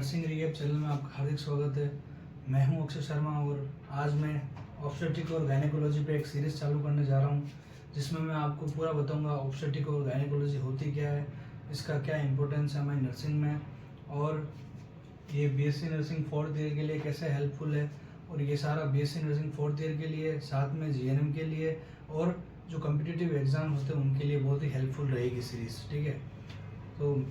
Nursing rehab channel में आपका हार्दिक स्वागत है। मैं हूं अक्षय शर्मा और आज मैं ऑब्स्टेट्रिक और गायनेकोलॉजी पे एक सीरीज़ चालू करने जा रहा हूं, जिसमें मैं आपको पूरा बताऊंगा ऑब्स्टेट्रिक और गायनेकोलॉजी होती क्या है, इसका क्या इंपॉर्टेंस है हमारी नर्सिंग में, और ये बीएससी नर्सिंग फोर्थ ईयर के लिए कैसे हेल्पफुल है, और ये सारा बीएससी नर्सिंग फोर्थ ईयर के लिए, साथ में जीएनएम के लिए और जो कम्पिटिटिव एग्ज़ाम होते हैं उनके लिए बहुत ही हेल्पफुल रहेगी सीरीज़। ठीक है, तो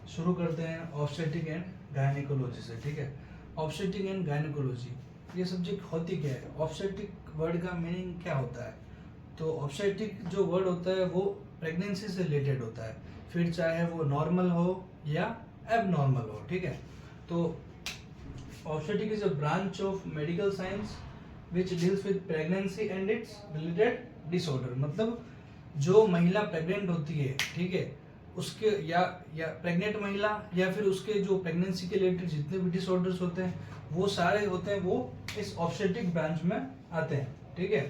शुरू करते हैं ऑब्स्टेट्रिक एंड गायनेकोलॉजी से। ठीक है, ऑब्स्टेट्रिक एंड गायनेकोलॉजी ये सब्जेक्ट होती क्या है, ऑब्स्टेट्रिक वर्ड का मीनिंग क्या होता है। तो ऑब्स्टेट्रिक जो वर्ड होता है वो प्रेगनेंसी से रिलेटेड होता है, फिर चाहे वो नॉर्मल हो या एबनॉर्मल हो। ठीक है, तो obstetric is a branch of medical science which deals with pregnancy and its related disorder. मतलब जो महिला प्रेग्नेंट होती है, ठीक है, उसके या प्रेग्नेंट महिला या फिर उसके जो प्रेगनेंसी के रिलेटेड जितने भी डिसऑर्डर्स होते हैं वो सारे होते हैं, वो इस ऑब्स्टेट्रिक ब्रांच में आते हैं। ठीक है,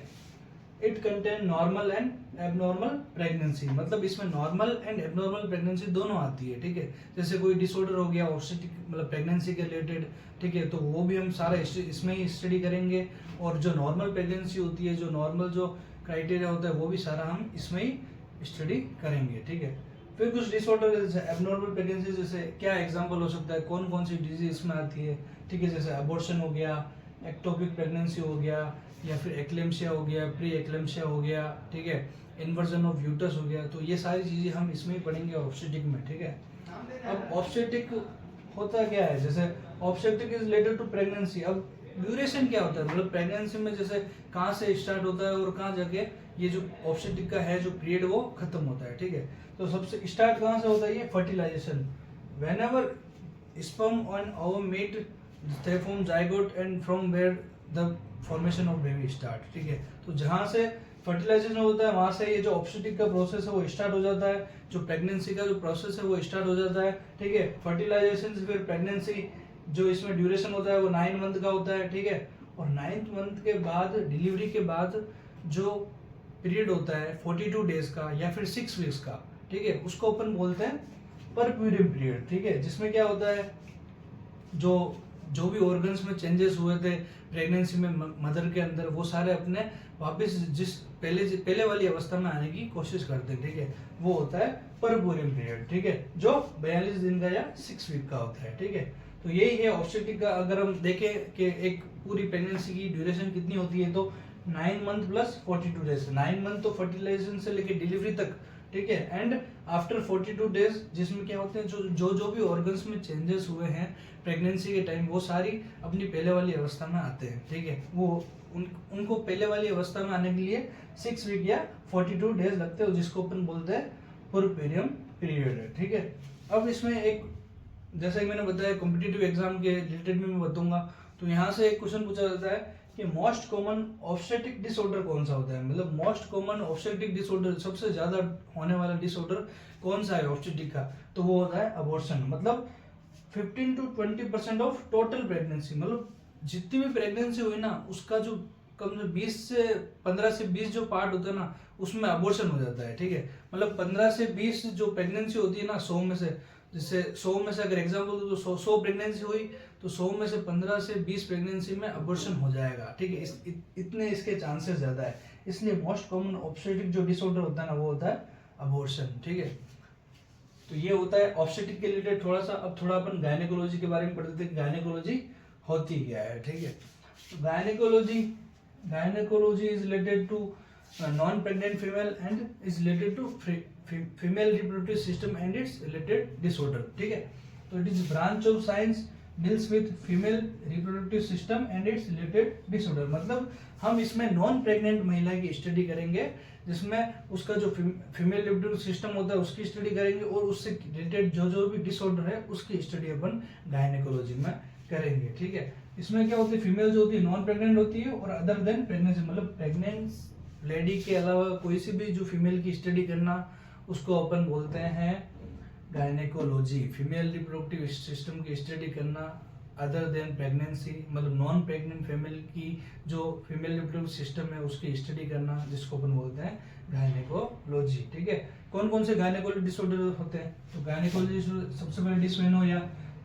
it contain normal and abnormal pregnancy, मतलब इसमें नॉर्मल एंड एबनॉर्मल प्रेगनेंसी दोनों आती है। ठीक है, जैसे कोई डिसऑर्डर हो गया ऑब्स्टेट्रिक मतलब प्रेगनेंसी के रिलेटेड, ठीक है, तो वो भी हम सारा इसमें ही स्टडी करेंगे, और जो नॉर्मल प्रेगनेंसी होती है, जो नॉर्मल जो क्राइटेरिया होता है वो भी सारा हम इसमें ही स्टडी करेंगे। ठीक है, फिर कुछ डिसऑर्डर जैसे एबनॉर्मल प्रेगनेंसी, जैसे क्या एग्जांपल हो सकता है, कौन कौन सी डिजीज इसमें आती है। ठीक है, जैसे अबॉर्शन हो गया, एक्टोपिक प्रेगनेंसी हो गया, या फिर एक्लेम्शिया हो गया, प्री एक्लेम्शिया हो गया, ठीक है, इन्वर्जन ऑफ यूटस हो गया। तो ये सारी चीजें हम इसमें ही पढ़ेंगे ऑब्स्टेट्रिक में। ठीक है, अब ऑब्स्टेट्रिक होता क्या है, जैसे obstetric is related to pregnancy. अब ड्यूरेशन क्या होता है, मतलब प्रेगनेंसी में जैसे कहाँ से स्टार्ट होता है और कहाँ जाके ये जो ऑब्स्टेट्रिक का है जो पीरियड वो खत्म होता है। ठीक है, तो सबसे स्टार्ट कहाँ से होता है, ये fertilization. Whenever sperm and ovum meet they form zygote and from where the formation of baby start. ठीक है, तो जहाँ से फर्टिलाइजेशन होता है वहां से ये जो ऑब्स्टेट्रिक का प्रोसेस है वो स्टार्ट हो जाता है, जो प्रेगनेंसी का जो प्रोसेस है वो स्टार्ट हो जाता है। ठीक है, फर्टिलाइजेशन से फिर प्रेगनेंसी, जो इसमें ड्यूरेशन होता है वो 9 मंथ का होता है। ठीक है, और 9th मंथ के बाद डिलीवरी के बाद जो पीरियड होता है 42 डेज का या फिर 6 वीक्स का, ठीक है, उसको अपन बोलते हैं परप्यूरियम पीरियड। ठीक है, जिसमें क्या होता है, जो भी ऑर्गन्स में चेंजेस हुए थे प्रेगनेंसी में मदर के अंदर, वो सारे अपने वापस जिस पहले वाली अवस्था में आने की कोशिश करते हैं। ठीक है, वो होता है परप्यूरियम पीरियड। ठीक है, जो 42 दिन का या 6 वीक का होता है। ठीक है, तो यही है ऑब्स्टेट्रिक का। अगर हम देखें कि एक पूरी प्रेगनेंसी की ड्यूरेशन कितनी होती है, तो 9 मंथ प्लस 42 डेज। 9 मंथ तो फर्टिलाइजेशन से लेकर डिलीवरी तक, ठीक है, एंड आफ्टर 42 डेज, जिसमें क्या होते हैं, जो भी ऑर्गन्स में चेंजेस हुए हैं प्रेगनेंसी के टाइम, वो सारी अपनी पहले वाली अवस्था में आते हैं। ठीक है, वो उनको पहले वाली अवस्था में आने के लिए 6 वीक या 42 डेज लगते हैं, जिसको अपन बोलते हैं पुरपेरियम पीरियड है। ठीक है, अब इसमें एक, जैसा कि मैंने बताया कॉम्पिटिटिव एग्जाम के रिलेटेड में मैं बताऊंगा, तो यहाँ से एक क्वेश्चन पूछा जाता है कि मोस्ट कॉमन ऑब्स्टेट्रिक डिसऑर्डर कौन सा होता है, मतलब मोस्ट कॉमन ऑब्स्टेट्रिक डिसऑर्डर, सबसे ज्यादा होने वाला डिसऑर्डर कौन सा है ऑब्स्टेट्रिक का, तो वो होता है अबॉर्शन। मतलब 15 to 20% ऑफ टोटल प्रेगनेंसी, मतलब जितनी भी प्रेगनेंसी हुई ना उसका जो कम से 15 से 20 जो पार्ट होता है ना, उसमें अबॉर्शन हो जाता है। ठीक है, मतलब 15 से 20 जो प्रेगनेंसी होती है ना 100 में से, जैसे 100 में से अगर एग्जाम्पल दो तो 100 प्रेगनेंसी हुई, तो 100 में से 15 से 20 प्रेगनेंसी में अबॉर्शन हो जाएगा। ठीक है, इतने इसके चांसेस ज्यादा है, इसलिए मोस्ट कॉमन ऑब्स्टेट्रिक जो डिसऑर्डर होता है ना वो होता है अबॉर्शन। ठीक है, तो ये होता है ऑब्स्टेट्रिक के रिलेटेड थोड़ा सा। अब थोड़ा अपन गायनेकोलॉजी के बारे में पढ़ते हैं, गायनेकोलॉजी होती क्या है। ठीक है, तो gynaecology is related to non pregnant female and is related to female reproductive system and its related disorder. ठीक है, तो it is branch of science deals with female reproductive system and its related disorder. मतलब हम इसमें non pregnant महिला की study करेंगे, जिसमें उसका जो फीमेल रिप्रोडक्टिव सिस्टम होता है उसकी स्टडी करेंगे, और उससे रिलेटेड जो भी डिसऑर्डर है उसकी स्टडी अपन गायनेकोलॉजी में करेंगे। ठीक है, इसमें क्या होती है, फीमेल जो होती है नॉन प्रेग्नेंट होती है, और अदर देन प्रेगनेंसी, मतलब प्रेग्नेंट लेडी के अलावा कोई सी भी जो फीमेल की स्टडी करना, उसको अपन बोलते हैं गायनेकोलॉजी। फीमेल रिप्रोडक्टिव सिस्टम की स्टडी करना अदर देन प्रेगनेंसी, मतलब नॉन प्रेग्नेंट फीमेल की जो फीमेल रिप्रोडक्टिव सिस्टम है उसकी स्टडी करना, जिसको अपन बोलते हैं गायनेकोलॉजी। ठीक है, कौन कौन से गायनेकोलॉजी डिसऑर्डर होते हैं, तो गायनेकोलॉजी सबसे पहले डिसमेनोरिया,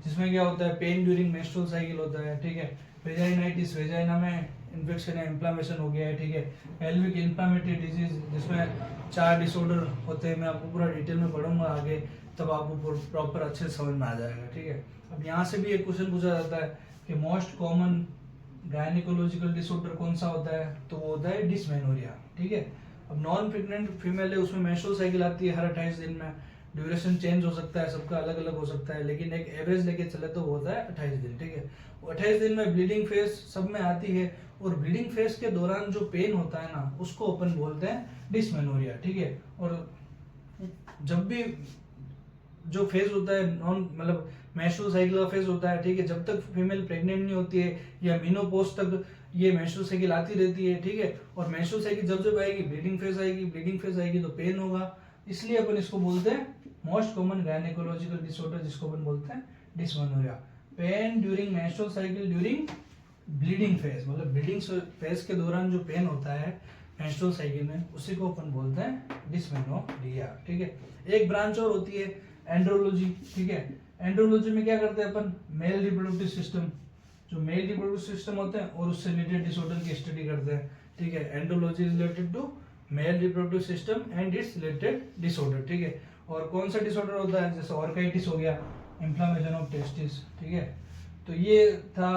जिसमें क्या होता है, पेन ड्यूरिंग मेंस्ट्रुअल साइकिल होता है, ठीक है। वेजाइनाइटिस, वेजाइना में इन्फेक्शन या इन्फ्लामेशन हो गया है, ठीक है। पेल्विक इन्फ्लामेटरी डिजीज, जिसमें 4 डिसऑर्डर होते हैं, मैं आपको पूरा डिटेल में पढ़ूंगा आगे, तब आपको प्रॉपर अच्छे से समझ में आ जाएगा, ठीक है। अब यहाँ से भी एक क्वेश्चन पूछा जाता है कि मोस्ट कॉमन गायनिकोलॉजिकल डिसऑर्डर कौन सा होता है, तो वो होता है डिसमेनोरिया, ठीक है। अब नॉन प्रेग्नेंट फीमेल है, उसमें मेंस्ट्रुअल साइकिल आती है हर 28 दिन में, ड्यूरेशन चेंज हो सकता है, सबका अलग अलग हो सकता है, लेकिन एक एवरेज लेके चले तो होता है 28 दिन, ठीक है। 28 दिन में ब्लीडिंग फेज सब में आती है, और ब्लीडिंग फेज के दौरान जो पेन होता है ना, उसको अपन बोलते हैं डिसमेनोरिया, ठीक है। और जब भी जो फेज होता है नॉन मतलब मेंस्ट्रुअल साइकिल का फेज होता है, ठीक है, जब तक फीमेल प्रेग्नेंट नहीं होती है या मेनोपॉज तक ये मेंस्ट्रुअल साइकिल आती रहती है, ठीक है। और मेंस्ट्रुअल साइकिल जब जब आएगी ब्लीडिंग फेज आएगी, ब्लीडिंग फेज आएगी तो पेन होगा, इसलिए अपन इसको बोलते हैं मोस्ट कॉमन गायनिकोलॉजिकल डिसऑर्डर, जिसको अपन बोलते हैं dysmenorrhoea. Pain during menstrual cycle during bleeding phase, मतलब ब्लीडिंग फेज के दौरान जो पेन होता है मेंस्ट्रुअल साइकिल में, उसी को अपन बोलते हैं डिसमेनोरिया, ठीक है। एक ब्रांच और होती है एंड्रोलॉजी, ठीक है। एंड्रोलॉजी में क्या करते हैं अपन, मेल रिप्रोडक्टिव सिस्टम, जो मेल रिप्रोडक्टिव सिस्टम होते हैं और उससे रिलेटेड डिसऑर्डर की स्टडी करते हैं, ठीक है। Andrology is related to male reproductive system and its related disorder, ठीक है। और कौन सा डिसऑर्डर होता है, जैसे ऑर्काइटिस हो गया, इन्फ्लामेशन ऑफ टेस्टिस, ठीक है। तो ये था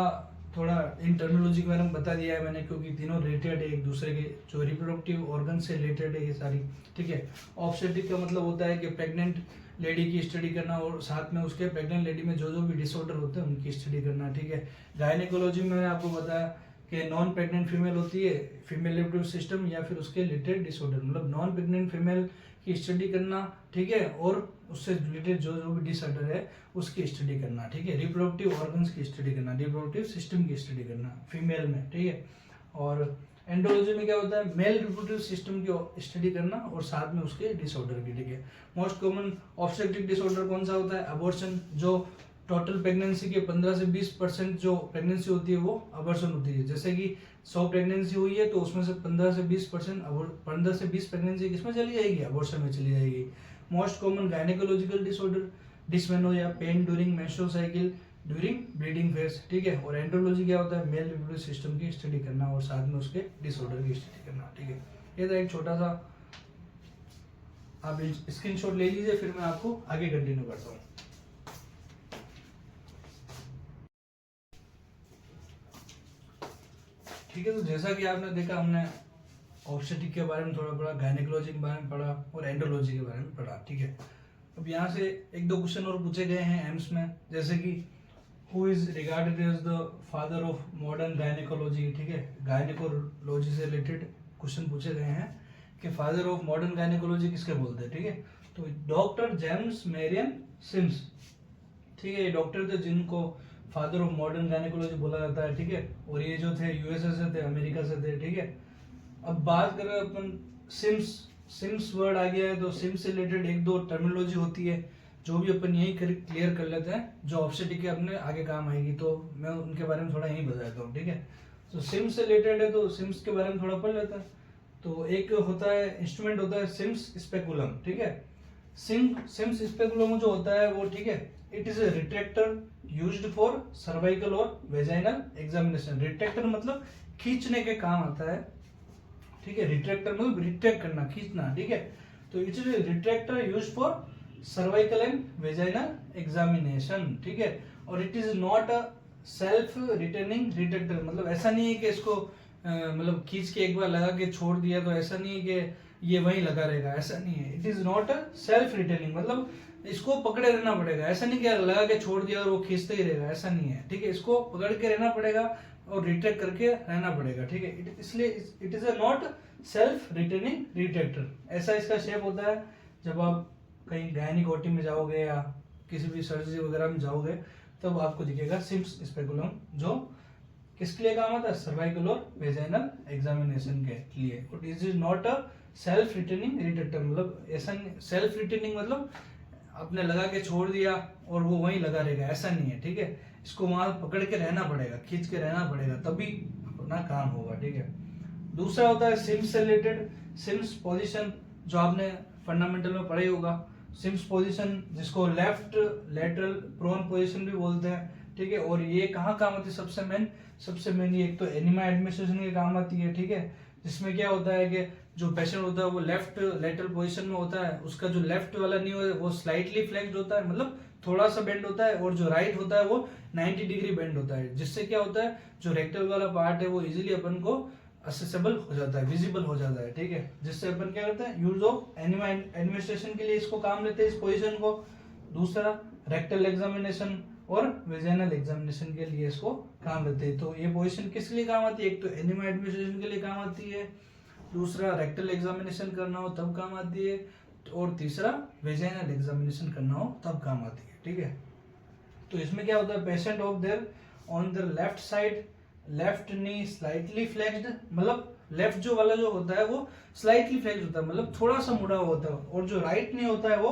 थोड़ा इन टर्मिनोलॉजी के बारे में बता दिया है मैंने, क्योंकि तीनों रिलेटेड है एक दूसरे के, जो रिप्रोडक्टिव ऑर्गन से रिलेटेड है ये सारी, ठीक है। ऑब्स्टेट्रिक का मतलब होता है कि प्रेग्नेंट लेडी की स्टडी करना, और साथ में उसके प्रेग्नेंट लेडी में जो जो भी डिसऑर्डर होते हैं उनकी स्टडी करना, ठीक है। गायनिकोलॉजी में आपको बताया कि नॉन प्रेग्नेंट फीमेल होती है, फीमेल रिप्रोडक्टिव सिस्टम या फिर उसके रिलेटेड डिसऑर्डर, मतलब नॉन प्रेग्नेंट फीमेल की स्टडी करना, ठीक है, और उससे रिलेटेड जो जो भी डिसऑर्डर है उसकी स्टडी करना, ठीक है। रिप्रोडक्टिव ऑर्गन्स की स्टडी करना, रिप्रोडक्टिव सिस्टम की स्टडी करना फीमेल में, ठीक है। और एंड्रोलॉजी में क्या होता है, मेल रिप्रोडक्टिव सिस्टम की स्टडी करना और साथ में उसके डिसऑर्डर की, ठीक है। मोस्ट कॉमन ऑब्स्टेट्रिक डिसऑर्डर कौन सा होता है, अबॉर्शन, जो टोटल प्रेगनेंसी के 15 से 20% जो प्रेगनेंसी होती है वो अबॉर्शन होती है। जैसे कि 100 प्रेगनेंसी हुई है तो उसमें से 15 से 20% 15 से 20 प्रेगनेंसी किसमें चली जाएगी, अबॉर्शन में चली जाएगी। Most common gynaecological disorder dysmenorrhoea, pain during menstrual cycle during bleeding phase, ठीक है। और एंड्रोलॉजी क्या होता है, मेल रिप्रोडक्टिव सिस्टम की स्टडी करना और साथ में उसके डिसऑर्डर की स्टडी करना, ठीक है। ये था एक छोटा सा, आप स्क्रीनशॉट ले लीजिए, फिर मैं आपको आगे कंटिन्यू करता हूँ। ठीक है, तो जैसा कि आपने देखा, हमने ऑब्स्टेट्रिक के बारे में थोड़ा पढ़ा, गायनिकोलॉजी के बारे में पढ़ा और एंड्रोलॉजी के बारे में पढ़ा, ठीक है। अब यहाँ से एक दो क्वेश्चन और पूछे गए हैं एम्स में, जैसे कि who is regarded as the father of modern gynaecology, ठीक है। गायनिकोलॉजी से रिलेटेड क्वेश्चन पूछे गए हैं कि फादर ऑफ मॉडर्न गायनिकोलॉजी किसके बोलते हैं, ठीक है। तो डॉक्टर जेम्स मेरियन सिम्स, ठीक है, ये डॉक्टर थे जिनको फादर ऑफ मॉडर्न गायनिकोलॉजी बोला जाता है, ठीक है। और ये जो थे यूएसए से थे, अमेरिका से थे, ठीक है। अब बात करें अपन सिम्स वर्ड आ गया है, तो सिम्स से रिलेटेड एक दो टर्मिनोलॉजी होती है जो भी अपन यही क्लियर कर लेते हैं, जो ऑब्स्टेट्रिक के अपने आगे काम आएगी, तो मैं उनके बारे में थोड़ा यही बताता हूँ, ठीक है। तो सिम्स से रिलेटेड है तो सिम्स के बारे में थोड़ा पढ़ लेते हैं। तो एक होता है इंस्ट्रूमेंट होता है सिम्स स्पेकुलम, ठीक है। सिम्स स्पेकुलम जो होता है वो, ठीक है, it is a retractor used for cervical और वेजाइनल एग्जामिनेशन। रिट्रैक्टर मतलब खींचने के काम आता है, ठीक है। रिट्रैक्टर मतलब रिट्रैक्ट करना, खींचना, ठीक है। तो it is a retractor used for cervical and vaginal examination, ठीक है। और it is not a self returning retractor, मतलब ऐसा नहीं है कि इसको मतलब खींच के एक बार लगा के छोड़ दिया, तो ऐसा नहीं है कि ये वहीं लगा रहेगा, ऐसा नहीं है। It is not a self returning, मतलब इसको पकड़े रहना पड़ेगा, ऐसा नहीं कि लगा के छोड़ दिया और वो खींचते ही रहेगा, ऐसा नहीं है, ठीक है। इसको पकड़ के रहना पड़ेगा और रिट्रैक्ट करके रहना पड़ेगा, ठीक है। इसलिए it is a not self returning retractor. ऐसा इसका शेप होता है। जब आप कहीं गायनिक ओटी में जाओगे या किसी भी सर्जरी वगैरह में जाओगे तब आपको दिखेगा सिम्स स्पेकुलम, जो किसके लिए काम आता है, सर्वाइकल और वेजाइनल एग्जामिनेशन के लिए। और it is not a self returning retractor, मतलब ऐसा सेल्फ रिटर्निंग मतलब आपने लगा के छोड़ दिया और वो वहीं लगा रहेगा, ऐसा नहीं है, ठीक है। इसको वहां पकड़ के रहना पड़ेगा, खींच के रहना पड़ेगा, तभी अपना काम होगा, ठीक है। दूसरा होता है सिम्स से रिलेटेड सिम्स पोजीशन, जो आपने फंडामेंटल में पढ़ा ही होगा। सिम्स पोजीशन, जिसको लेफ्ट लेटरल प्रोन पोजीशन भी बोलते हैं, ठीक है। और ये कहाँ काम आती है, सबसे मेन ये एक तो एनिमा एडमिनिस्ट्रेशन के काम आती है, ठीक है। जिसमें क्या होता है कि जो पेशेंट होता है वो लेफ्ट लेटरल पोजीशन में होता है, उसका जो लेफ्ट वाला नी वो स्लाइटली फ्लेक्स्ड होता है, मतलब थोड़ा सा बेंड होता है, और जो राइट होता है वो 90 डिग्री बेंड होता है, जिससे क्या होता है जो रेक्टल वाला पार्ट है वो इजीली अपन को असेसेबल हो जाता है, विजिबल हो जाता है, ठीक है। जिससे अपन क्या करते हैं, यूज ऑफ एनिमा एडमिनिस्ट्रेशन के लिए इसको काम लेते हैं, इस पोजीशन को। दूसरा रेक्टल एग्जामिनेशन और वेजाइनल एग्जामिनेशन के लिए इसको काम लेते हैं। तो ये पोजीशन किस लिए काम आती है, एक तो एनिमा एडमिनिस्ट्रेशन के लिए काम आती है, दूसरा रेक्टल एग्जामिनेशन करना हो तब काम आती है, और तीसरा वेजाइनल एग्जामिनेशन करना हो तब काम आती है, ठीक है। तो इसमें क्या होता है, patient of their on the left side, left knee slightly flexed, मतलब लेफ्ट जो वाला जो होता है वो स्लाइटली फ्लेक्स्ड होता है, मतलब थोड़ा सा मुड़ा हुआ होता है, और जो राइट नी होता है वो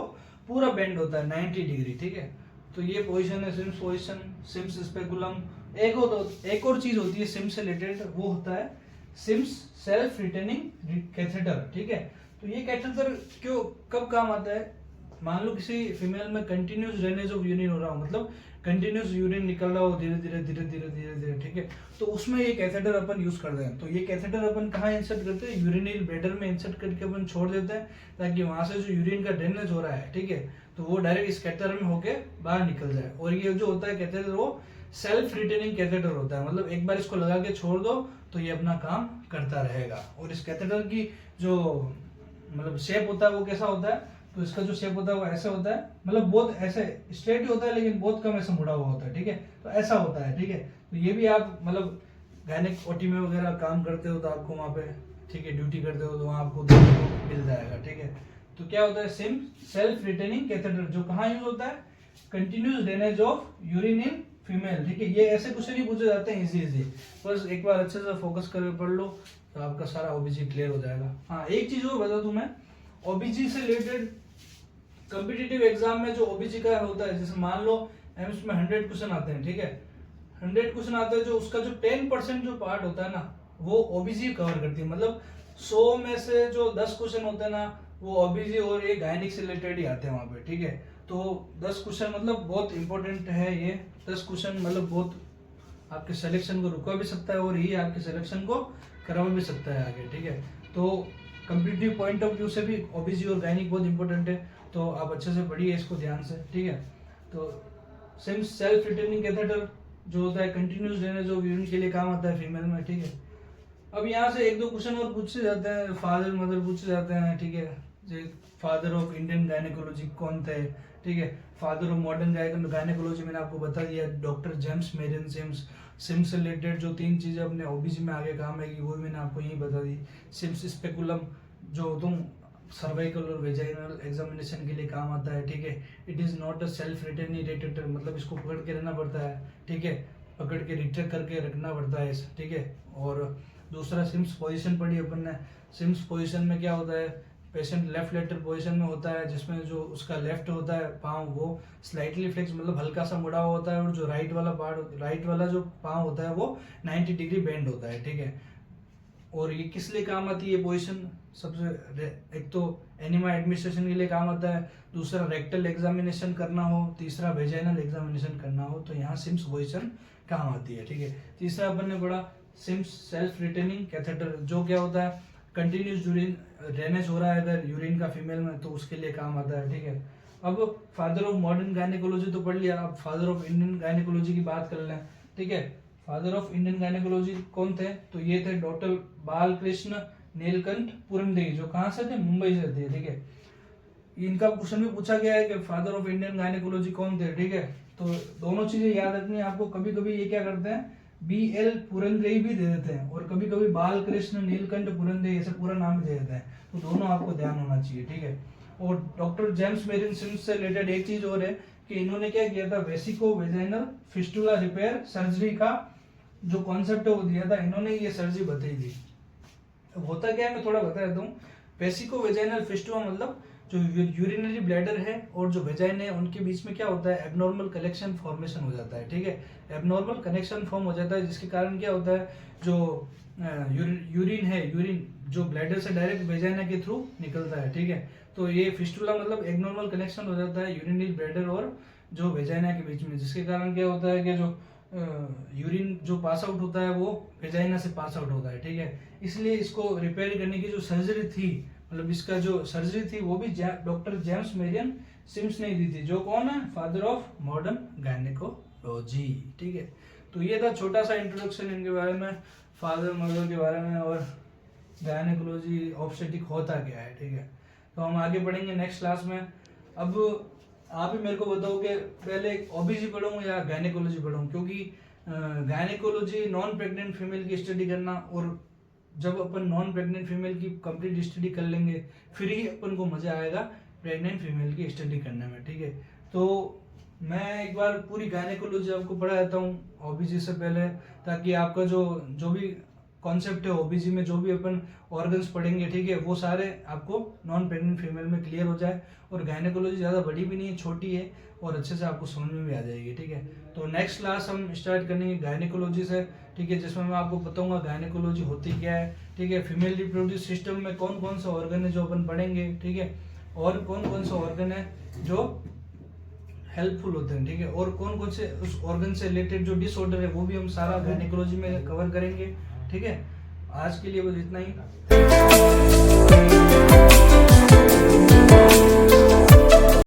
पूरा बेंड होता है 90 डिग्री, ठीक है। तो ये पोजीशन है सिम्स पोजीशन, सिम्स स्पेकुलम। एक और चीज होती है सिम्स से रिलेटेड, वो होता है सिम्स सेल्फ रिटेनिंग कैथेटर, ठीक है। तो ये कैथेटर क्यों कब काम आता है, मान लो किसी फीमेल में कंटिन्यूस ड्रेनेज ऑफ यूरिन हो रहा हो, मतलब कंटिन्यूस यूरिन निकल रहा हो धीरे धीरे, ठीक है। तो उसमें ये कैथेटर अपन यूज करते हैं। तो ये कैथेटर अपन कहाँ इंसर्ट करते हैं, यूरिनल ब्लैडर में इंसर्ट करके अपन छोड़ देते हैं, ताकि वहां से जो यूरिन का ड्रेनेज हो रहा है, ठीक है, तो वो डायरेक्ट इस कैथेटर में होके बाहर निकल जाए। और ये जो होता है कैथेटर वो सेल्फ रिटेनिंग कैथेटर होता है, मतलब एक बार इसको लगा के छोड़ दो तो ये अपना काम करता रहेगा। और इस कैथेटर की जो मतलब शेप होता है वो कैसा होता है, तो इसका जो शेप होता है वो ऐसे होता है, मतलब बहुत ऐसे स्ट्रेट ही होता है लेकिन बहुत कम ऐसे मुड़ा हुआ होता है, ठीक है। तो ऐसा होता है, ठीक है। तो ये भी आप मतलब गायनिक ओटी में वगैरह काम करते हो तो आपको वहाँ पे, ठीक है, ड्यूटी करते हो तो वहाँ आपको देखने को मिल जाएगा, ठीक है। तो क्या होता है सिम सेल्फ रिटेनिंग कैथेटर, जो कहाँ यूज होता है, continuous drainage of urine in female, ठीक है। ये ऐसे क्वेश्चन ही पूछे जाते हैं इजी, बस एक बार अच्छे से फोकस करके पढ़ लो तो आपका सारा ओबीजी क्लियर हो जाएगा। हाँ, एक चीज और बता दूं मैं, ओबीजी से रिलेटेड कॉम्पिटिटिव एग्जाम में जो ओबीजी का होता है, जैसे मान लो एम्स में 100 क्वेश्चन आते हैं, ठीक है, 100 क्वेश्चन आते हैं, जो उसका जो 10% जो पार्ट होता है ना वो ओबीजी कवर करती है, मतलब 100 में से जो 10 क्वेश्चन होते हैं ना वो ओबीजी और ये गायनिक से रिलेटेड ही आते हैं वहाँ पे, ठीक है। तो 10 क्वेश्चन मतलब बहुत इंपॉर्टेंट है ये 10 क्वेश्चन, मतलब बहुत आपके सिलेक्शन को रुका भी सकता है और ये आपके सिलेक्शन को करवा भी सकता है आगे, ठीक है। तो कम्पिटिटिव पॉइंट ऑफ व्यू से भी ओबीजी और गायनिक बहुत इंपॉर्टेंट है, तो आप अच्छे से पढ़िए इसको ध्यान से, ठीक है। तो सिम्स सेल्फ रिटेनिंग कैथेटर जो होता है कंटिन्यूस ड्रेनेज ऑफ यूरिन के लिए काम आता है फीमेल में, ठीक है। अब यहाँ से एक दो क्वेश्चन और पूछे जाते हैं, फादर मदर पूछे जाते हैं, ठीक है। फादर ऑफ इंडियन गायनेकोलॉजी कौन थे, ठीक है। फादर ऑफ मॉडर्न गायनेकोलॉजी मैंने आपको बता दिया, doctor James Marion Sims. Sims से रिलेटेड जो 3 चीजें अपने ओबीजी में आगे काम आएगी वो मैंने आपको यही बता दी। सिम्स स्पेकुलम जो तुम सर्वाइकल और वेजाइनल एग्जामिनेशन के लिए काम आता है, ठीक है। It is not a self retaining डेटेटर, मतलब इसको पकड़ के रहना पड़ता है, ठीक है, पकड़ के रिट्रैक्ट करके रखना पड़ता है, ठीक है। और दूसरा सिम्स पोजीशन पढ़ी अपन ने। सिम्स पोजीशन में क्या होता है, पेशेंट लेफ्ट लेटरल पोजीशन में होता है, जिसमें जो उसका लेफ्ट होता है पाँव वो स्लाइटली फ्लेक्स, मतलब हल्का सा मुड़ा हुआ होता है, और जो राइट वाला जो पाँव होता है वो 90 डिग्री बेंड होता है, ठीक है। और ये किस लिए काम आती है पोजीशन, सबसे एक तो एनिमा एडमिनिस्ट्रेशन के लिए काम आता है, दूसरा रेक्टल एग्जामिनेशन करना हो, तीसरा वेजाइनल एग्जामिनेशन करना हो, तो यहाँ सिम्स पोजीशन काम आती है, ठीक है। तीसरा अपन ने पढ़ा सिम्स सेल्फ रिटेनिंग कैथेटर, जो क्या होता है कंटिन्यूस यूरिन ड्रेनेज हो रहा है अगर यूरिन का फीमेल में तो उसके लिए काम आता है, ठीक है। अब फादर ऑफ मॉडर्न गायनेकोलॉजी तो पढ़ लिया, अब फादर ऑफ इंडियन गायनेकोलॉजी की बात कर लें, ठीक है। फादर ऑफ इंडियन गायनेकोलॉजी कौन थे, तो ये थे डॉक्टर बालकृष्ण नीलकंठ पुरंदेही, जो कहाँ से थे, मुंबई से थे, ठीक है। इनका क्वेश्चन भी पूछा गया है कि फादर ऑफ इंडियन गायनेकोलॉजी कौन थे, ठीक है। तो दोनों चीजें याद रखनी है आपको, कभी कभी ये क्या करते हैं BL पुरंदेही भी दे देते हैं, और कभी कभी बालकृष्ण नीलकंठ पुरंदेही ऐसे पूरा नाम भी दे देते हैं, तो दोनों आपको ध्यान होना चाहिए, ठीक है। और डॉक्टर जेम्स मेरिन सिम्स से रिलेटेड एक चीज और है कि इन्होंने क्या किया था, vesico vaginal fistula repair surgery का जो कॉन्सेप्ट है वो दिया था, इन्होंने ये सर्जरी बताई थी। अब होता क्या है मैं थोड़ा बता देता हूँ। वेसिको वेजाइनल फिस्टुला मतलब जो यूरिनरी ब्लैडर है और जो वेजाइन है उनके बीच में क्या होता है, एबनॉर्मल कलेक्शन फॉर्मेशन हो जाता है, ठीक है। एबनॉर्मल कनेक्शन फॉर्म हो जाता है, जिसके कारण क्या होता है, जो यूरिन जो ब्लैडर से डायरेक्ट वेजाइना के थ्रू निकलता है, ठीक है। तो ये फिस्टुला मतलब एबनॉर्मल कनेक्शन हो जाता है यूरिनरी ब्लैडर और जो वेजाइना के बीच में, जिसके कारण क्या होता है कि जो यूरिन जो पास आउट होता है वो वेजाइना से पास आउट होता है, ठीक है। इसलिए इसको रिपेयर करने की जो सर्जरी थी, मतलब इसका जो सर्जरी थी वो भी डॉक्टर जेम्स मेरियन सिम्स ने दी थी, जो कौन है, फादर ऑफ मॉडर्न गायनेकोलॉजी, ठीक है। तो ये था छोटा सा इंट्रोडक्शन इनके बारे में, फादर मदर के बारे में, और गायनेकोलॉजी ऑब्स्टेटिक होता क्या है, ठीक है। तो हम आगे बढ़ेंगे नेक्स्ट क्लास में। अब आप ही मेरे को बताओ कि पहले ओबीजी पढ़ूं या गायनेकोलॉजी पढ़ूं, क्योंकि गायनेकोलॉजी नॉन प्रेग्नेंट फीमेल की स्टडी करना, और जब अपन नॉन प्रेग्नेंट फीमेल की कंप्लीट स्टडी कर लेंगे फिर ही अपन को मजा आएगा प्रेग्नेंट फीमेल की स्टडी करने में, ठीक है। तो मैं एक बार पूरी गायनेकोलॉजी आपको पढ़ा देता हूँ ओबीजी से पहले, ताकि आपका जो भी कॉन्सेप्ट है ओबीजी में, जो भी अपन ऑर्गन्स पढ़ेंगे, ठीक है, वो सारे आपको नॉन प्रेग्नेंट फीमेल में क्लियर हो जाए। और गायनेकोलॉजी ज़्यादा बड़ी भी नहीं है, छोटी है, और अच्छे से आपको समझ में भी आ जाएगी, ठीक है। तो नेक्स्ट क्लास हम स्टार्ट करेंगे गायनेकोलॉजी से, ठीक है, जिसमें मैं आपको बताऊंगा गायनेकोलॉजी होती क्या है, ठीक है, फीमेल रिप्रोड्यूस सिस्टम में कौन कौन सा ऑर्गन है जो अपन पढ़ेंगे, ठीक है, और कौन कौन सा ऑर्गन है जो हेल्पफुल होते हैं, ठीक है, और कौन कौन से उस ऑर्गन से रिलेटेड जो डिसऑर्डर है वो भी हम सारा गायनेकोलॉजी में कवर करेंगे, ठीक है। आज के लिए बस इतना ही।